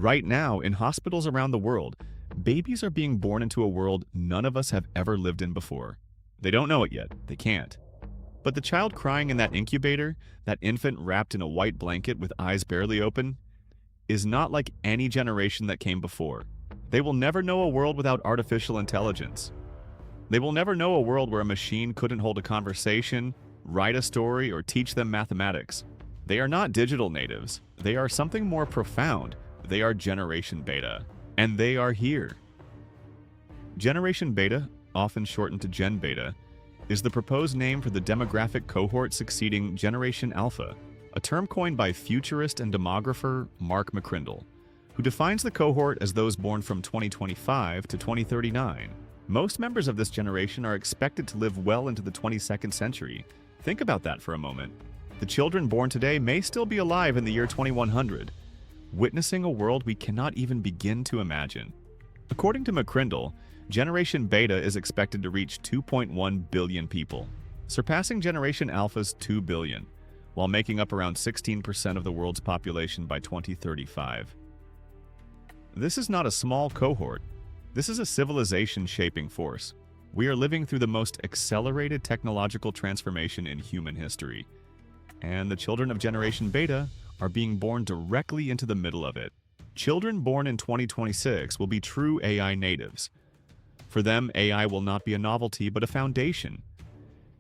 Right now, in hospitals around the world, babies are being born into a world none of us have ever lived in before. They don't know it yet, they can't. But the child crying in that incubator, that infant wrapped in a white blanket with eyes barely open, is not like any generation that came before. They will never know a world without artificial intelligence. They will never know a world where a machine couldn't hold a conversation, write a story, or teach them mathematics. They are not digital natives. They are something more profound. They are Generation Beta. And they are here. Generation Beta, often shortened to Gen Beta, is the proposed name for the demographic cohort succeeding Generation Alpha, a term coined by futurist and demographer Mark McCrindle, who defines the cohort as those born from 2025 to 2039. Most members of this generation are expected to live well into the 22nd century. Think about that for a moment. The children born today may still be alive in the year 2100, witnessing a world we cannot even begin to imagine. According to McCrindle, Generation Beta is expected to reach 2.1 billion people, surpassing Generation Alpha's 2 billion, while making up around 16% of the world's population by 2035. This is not a small cohort. This is a civilization-shaping force. We are living through the most accelerated technological transformation in human history, and the children of Generation Beta are being born directly into the middle of it. Children born in 2026 will be true AI natives. For them, AI will not be a novelty but a foundation.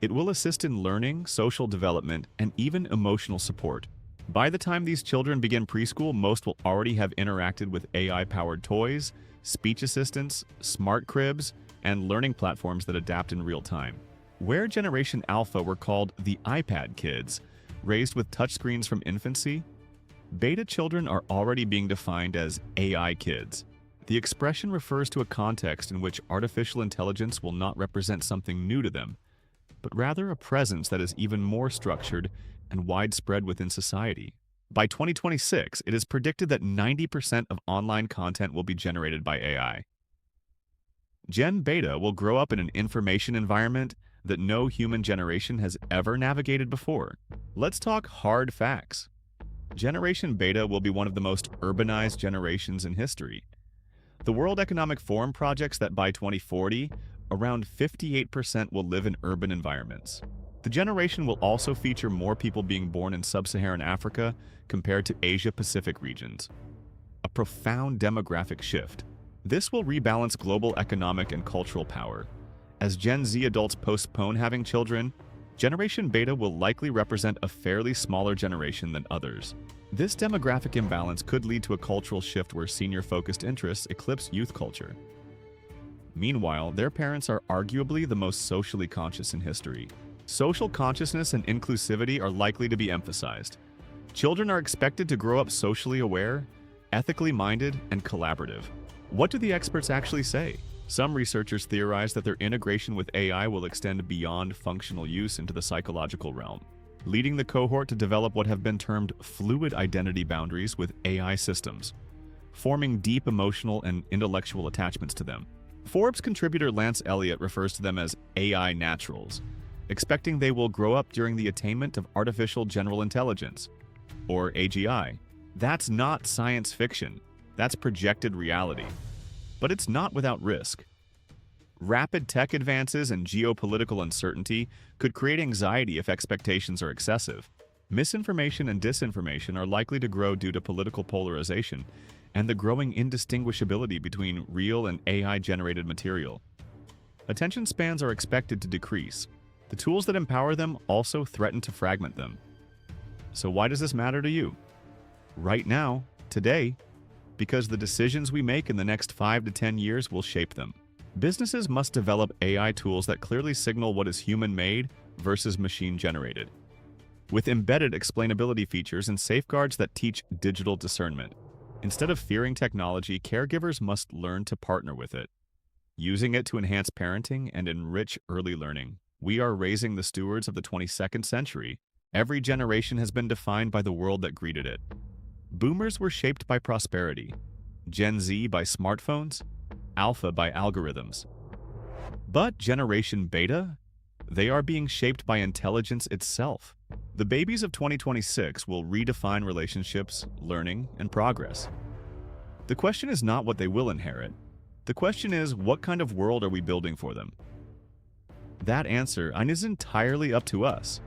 It will assist in learning, social development, and even emotional support. By the time these children begin preschool, most will already have interacted with AI-powered toys, speech assistants, smart cribs, and learning platforms that adapt in real time. Where Generation Alpha were called the iPad kids, raised with touchscreens from infancy, Beta children are already being defined as AI kids. The expression refers to a context in which artificial intelligence will not represent something new to them, but rather a presence that is even more structured and widespread within society. By 2026, it is predicted that 90% of online content will be generated by AI. Gen Beta will grow up in an information environment that no human generation has ever navigated before. Let's talk hard facts. Generation Beta will be one of the most urbanized generations in history. The World Economic Forum projects that by 2040, around 58% will live in urban environments. The generation will also feature more people being born in sub-Saharan Africa compared to Asia-Pacific regions. A profound demographic shift. This will rebalance global economic and cultural power. As Gen Z adults postpone having children, Generation Beta will likely represent a fairly smaller generation than others. This demographic imbalance could lead to a cultural shift where senior-focused interests eclipse youth culture. Meanwhile, their parents are arguably the most socially conscious in history. Social consciousness and inclusivity are likely to be emphasized. Children are expected to grow up socially aware, ethically minded, and collaborative. What do the experts actually say? Some researchers theorize that their integration with AI will extend beyond functional use into the psychological realm, leading the cohort to develop what have been termed fluid identity boundaries with AI systems, forming deep emotional and intellectual attachments to them. Forbes contributor Lance Elliott refers to them as AI naturals, expecting they will grow up during the attainment of artificial general intelligence, or AGI. That's not science fiction. That's projected reality. But it's not without risk. Rapid tech advances and geopolitical uncertainty could create anxiety if expectations are excessive. Misinformation and disinformation are likely to grow due to political polarization and the growing indistinguishability between real and AI-generated material. Attention spans are expected to decrease. The tools that empower them also threaten to fragment them. So why does this matter to you? Right now, today, because the decisions we make in the next 5 to 10 years will shape them. Businesses must develop AI tools that clearly signal what is human-made versus machine-generated, with embedded explainability features and safeguards that teach digital discernment. Instead of fearing technology, caregivers must learn to partner with it, using it to enhance parenting and enrich early learning. We are raising the stewards of the 22nd century. Every generation has been defined by the world that greeted it. Boomers were shaped by prosperity, Gen Z by smartphones, Alpha by algorithms. But Generation Beta? They are being shaped by intelligence itself. The babies of 2026 will redefine relationships, learning, and progress. The question is not what they will inherit. The question is, what kind of world are we building for them? That answer is entirely up to us.